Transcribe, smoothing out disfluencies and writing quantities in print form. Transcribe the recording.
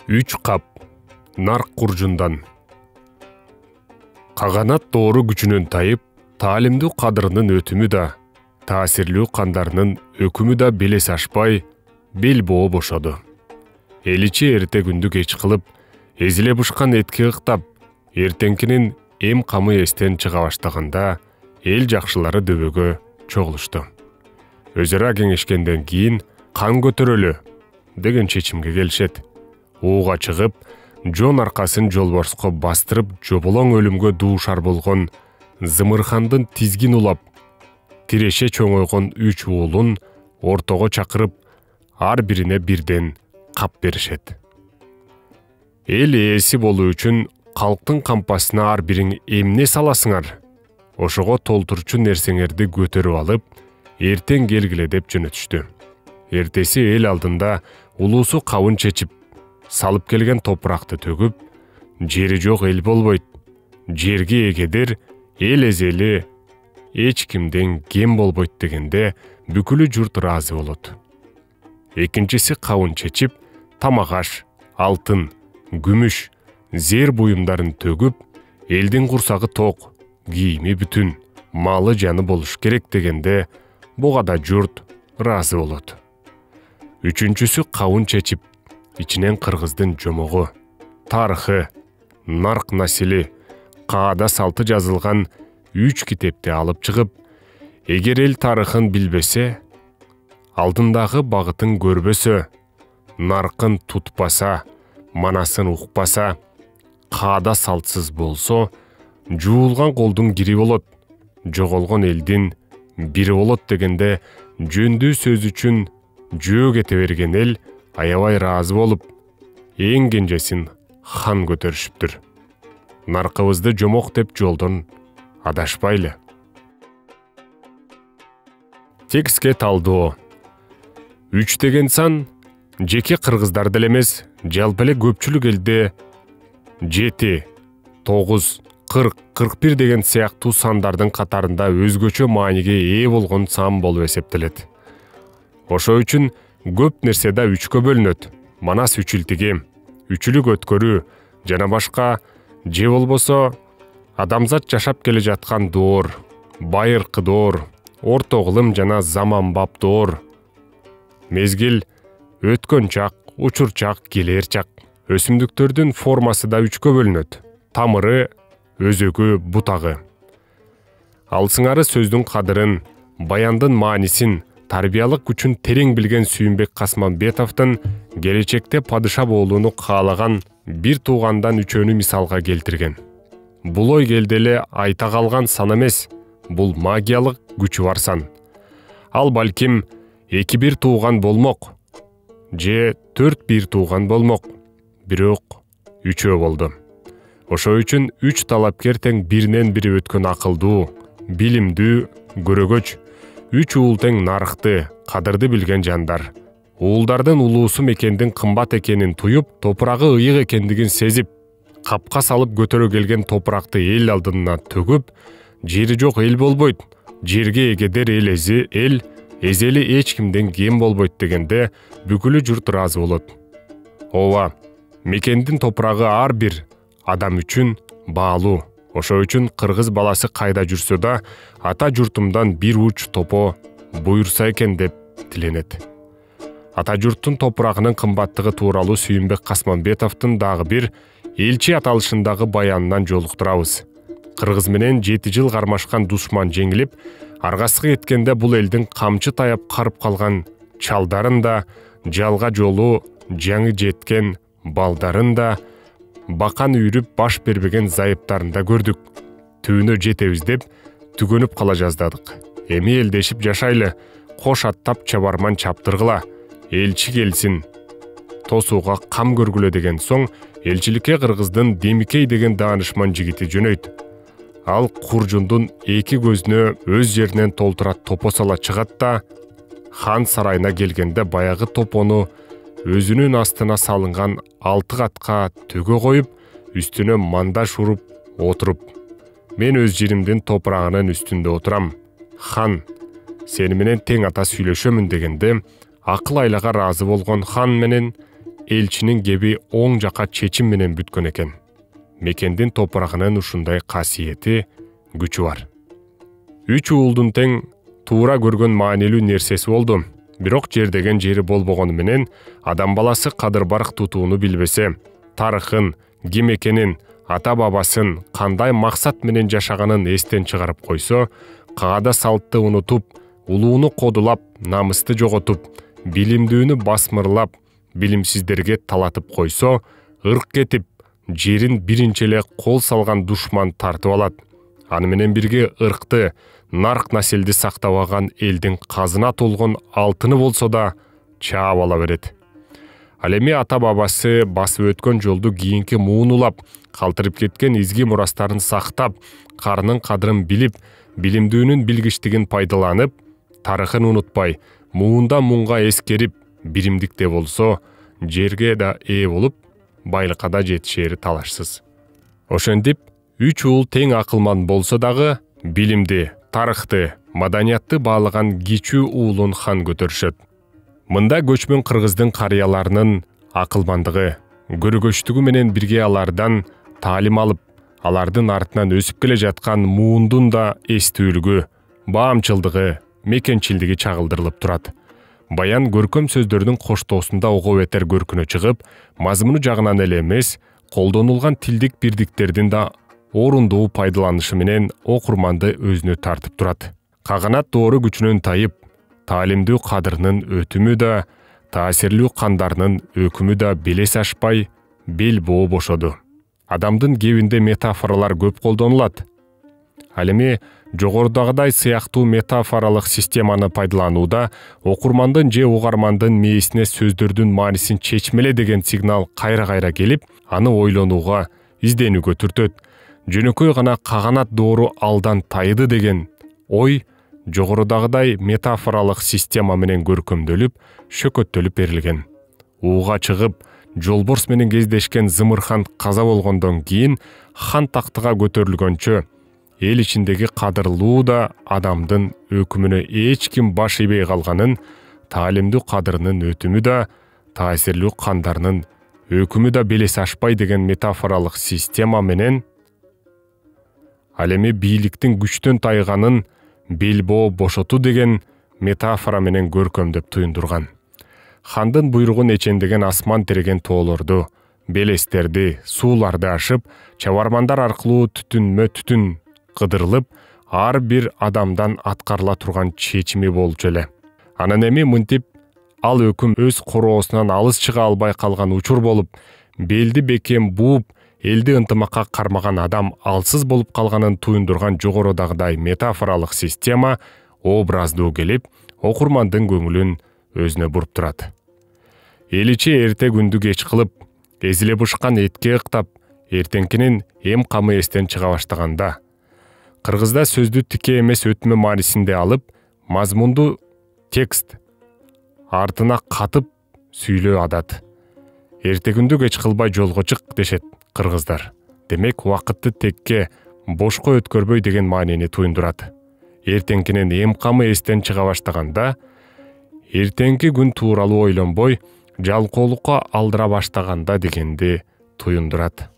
Үч кап нарк куржундан. Каганат доору күчүнөн тайып, таалимдүү кадырынын өтүмү да, таасирлүү кандарынын өкүмү да белес ашпай, бел боо бошоду. Эличи эрте күндү кеч кылып, эзиле бушкан этке ыктап, эртеңкинин эм камы эстен чыга баштаганда, эл жакшылары дөбөгө чогулушту. Өз ара кеңешкенден кийин кан көтөрөлү деген чечимге келишет. Ууга чыгып, жон аркасын жолборско бастырып, жоболоң өлүмгө дуушар болгон Зымырхандын тизгин улап, тиреше чоңойгон 3 уулун ортого чакырып, ар бирине бирден кап беришет. Эл ээси болуу үчүн калктын кампасына ар бириң эмне саласыңар? Ошого толтурчу нерсеңерди көтөрүп алып, эртең келгиле деп жөнөтүштү. Эртеси эл алдында улуусу кабын чечип, салып келген топуракты төгүп, жери жок эл болбойт, жерге эгедер, эл эзели эч кимден кем болбойт дегенде бүкүлү журт ыраазы болот. Экинчиси кабын чечип, тамак-аш, алтын, күмүш, зер буюмдарын төгүп, элдин курсагы ток, кийими бүтүн, малы жаны болуш керек дегенде буга да журт ыраазы болот. Үчүнчүсү кабын чечип, ичинен кыргыздын жомогу, тарыхы, нарк насили, каада салты жазылган 3 китепти алып чыгып, эгер эл тарыхын билбесе, алдындагы багытын көрбөсө, наркын тутпаса, манасын укпаса, каада салтсыз болсо, жуулган колдун кири болот, жоголгон элдин бири болот дегенде жөндүү сөз үчүн жөө кете берген эл аябай ыраазы болуп, эң кенжесин хан көтөрүшүптүр. Наркыбызды жомок деп жолдон адашпайлы. Текстке талдоо. 3 деген сан жеке кыргыздар деле эмес, жалпы эле көпчүлүк элде 7, 9, 40, 41 деген сыяктуу сандардын катарында өзгөчө мааниге ээ болгон сан болуп эсептелет. Ошо үчүн көп нерсе да 3кө бөлүнөт. Манас үчүлтиги, үчүлүк өткөрүү жана башка, же болбосо адамзат жашап келе жаткан доор, байыркы доор, орто кылым жана заманбап доор, мезгил, өткөн чак, учур чак, келер чак. Өсүмдүктөрдүн формасы да 3кө бөлүнөт. Тамыры, өзөгү, бутагы. Алсыңары сөздүн кадырын, баяндын маанисин, тарбиялык күчүн терең билген Сүйүнбек Касманбетовдун келечекте падыша болууну каалаган бир туугандан үчөөнү мисалга келтирген. Бул ой келделе айта калган сан эмес, бул магиялык күчү бар сан. Ал балким 2-1 тууган болмок, же 4-1 тууган болмок, бирок 3 болду. Ошо үчүн 3 талапкер тең биринен бири өткөн акылдуу, билимдүү, көрөгөч, 3 уул тең нарыкты, кадырды билген жандар. Уулдардын улуусу мекендин кымбат экенин туюп, топурагы ыйык экендигин сезип, капка салып көтөрө келген топуракты эл алдына төгүп, жери жок эл болбойт, жерге эгедер эл эзели эч кимден кем болбойт дегенде бүкүлү журт ыраазы болот. Ооба, мекендин топурагы ар бир адам үчүн баалуу. Ошо үчүн кыргыз баласы кайда жүрсө да, ата журтумдан бир уч топо буйрса экен деп тиленет. Ата журттун топурагынын кымбаттыгы тууралуу Сүйүнбек Касманбетовдун дагы бир элчи аталышындагы баянынан жолуктурабыз. Кыргыз менен 7 жыл кармашкан душман жеңилип, аргасыга кеткенде бул элдин камчы таяп карып калган чалдарын да, жалга жолу жаңы жеткен балдарын да, бакан үйрүп баш бербеген зайыптарын да көрдүк. Түбүнө жетебиз деп түгөнүп кала жаздадык. Эми элдешип жашайлы, кош аттап чабарман чаптыргыла, элчи келсин, тосууга кам көргүлө деген соң, элчиликке кыргыздын Демикей деген даанышман жигити жөнөйт. Ал куржундун 2 көзүнө өз жеринен толтура топо сала чыгат да, хан сарайына келгенде баягы топону өзүнүн астына салынган 6 катка төгө коюп, үстүнө мандаш уруп отуруп, мен өз жеримдин топурагынын үстүндө отурам. Хан, сени менен тең ата сүйлөшөмүн дегенде, акыл айлага ыраазы болгон хан менен элчинин кеби оң жака чечим менен бүткөн экен. Мекендин топурагынын ушундай касиети, күчү бар. 3 уулдун тең туура көргөн маанилүү нерсеси болду. Бирок жер деген жери болбогону менен адам баласы кадыр барк тутууну билбесе, тарыхын, ким экенин, ата бабасын, кандай максат менен жашаганын эстен чыгарып койсо, каада салтты унутуп, улууну кодулап, намысты жоготуп, билимдүүнү басмырлап, билимсиздерге талатып койсо, ырк кетип, жерин биринчи эле кол салган душман тартып алат. Аны менен бирге ыркты, нарк населди сактабаган элдин казына толгон алтыны болсо да чаап ала берет. Ал эми ата бабасы басып өткөн жолду кийинки муунулап, калтырып кеткен изги мурастарын сактап, карынын кадырын билип, билимдүүнүн билгичтигин пайдаланып, тарыхын унутпай, муунда муңга эскерип, биримдикте болсо, жерге да ээ болуп, байлыкка да жетишери талашсыз. Ошентип, 3 уул тең акылман болсо дагы, билимди, тарыхты, маданиятты баалаган кичүү уулун хан көтөрүшөт. Мында көчмөн кыргыздын карыяларынын акылмандыгы, көргөчтүгү менен бирге алардан таалим алып, алардын артынан өсүп келе жаткан муундун да эстүүлүгү, баамчылдыгы, мекенчилдиги чагылдырылып турат. Баян көркөм сөздөрдүн коштоосунда ого бетер көркүнө чыгып, мазмуну жагынан эле эмес, колдонулган тилдик бирдиктердин да орундуу пайдаланышы менен окурманды өзүнө тартып турат. Каганат доору күчүнөн тайып, таалимдүү кадырынын өтүмү да, таасирлүү кандарынын өкүмү да белес ашпай, бел боо бошоду. Адамдын кебинде метафоралар көп колдонулат. Ал эми жогорудагыдай сыяктуу метафоралык системаны пайдаланууда окурмандын же угармандын мээсине сөздөрдүн маанисин чечмеле деген сигнал кайра-кайра келип, аны ойлонууга, изденүүгө түртөт. Жөнөкөй гана каганат доору алдан тайды деген ой жогорудагыдай метафоралык система менен көркөмдөлүп, шөкөттөлүп берилген. Ууга чыгып, жолборс менен кездешкен Зымырхан каза болгондон кийин хан тактыга көтөрүлгөнчө, эл ичиндеги кадырлуу да адамдын өкүмүнө эч ким баш ийбей калганын, таалимдүү кадырынын өтүмү да, таасирлүү кандарынын өкүмү да белес ашпай деген метафоралык система менен ал эми бийликтин күчтөн тайганын бел боо бошотуу деген метафора менен көркөмдөп туюндурган. Хандын буйругун эчендеген асман тереген тоолорду, белестерди, сууларды ашып, чабармандар аркылуу түтүнмө түтүн кыдырылып, ар бир адамдан аткарыла турган чечими болчу эле. Анан эми мынтип ал өкүм өз короосунан алыс чыга албай калган учур болуп, белди бекем бууп, элди ынтымакка кармаган адам алсыз болуп калганын туюндурган жогорудагыдай метафоралык система образдуу келип, окурмандын көңүлүн өзүнө буруп турат. Эл ичи эрте күндү кеч кылып, эзиле бышкан этке ыктап, эртеңкинин эм камы эстен чыга баштаганда, кыргызда сөздү тике эмес өтмө маанисинде алып, мазмунду текст артына катып сүйлөө адат. Эрте күндү кеч кылбай жолго чык дешет кыргыздар. Демек убакытты текке, бошко өткөрбөй деген маанини туюндурат. Эртеңкинин эм камы эстен чыга баштаганда, эртеңки күн тууралуу ойлонбой, жалкоолукка алдыра баштаганда дегенди туюндурат.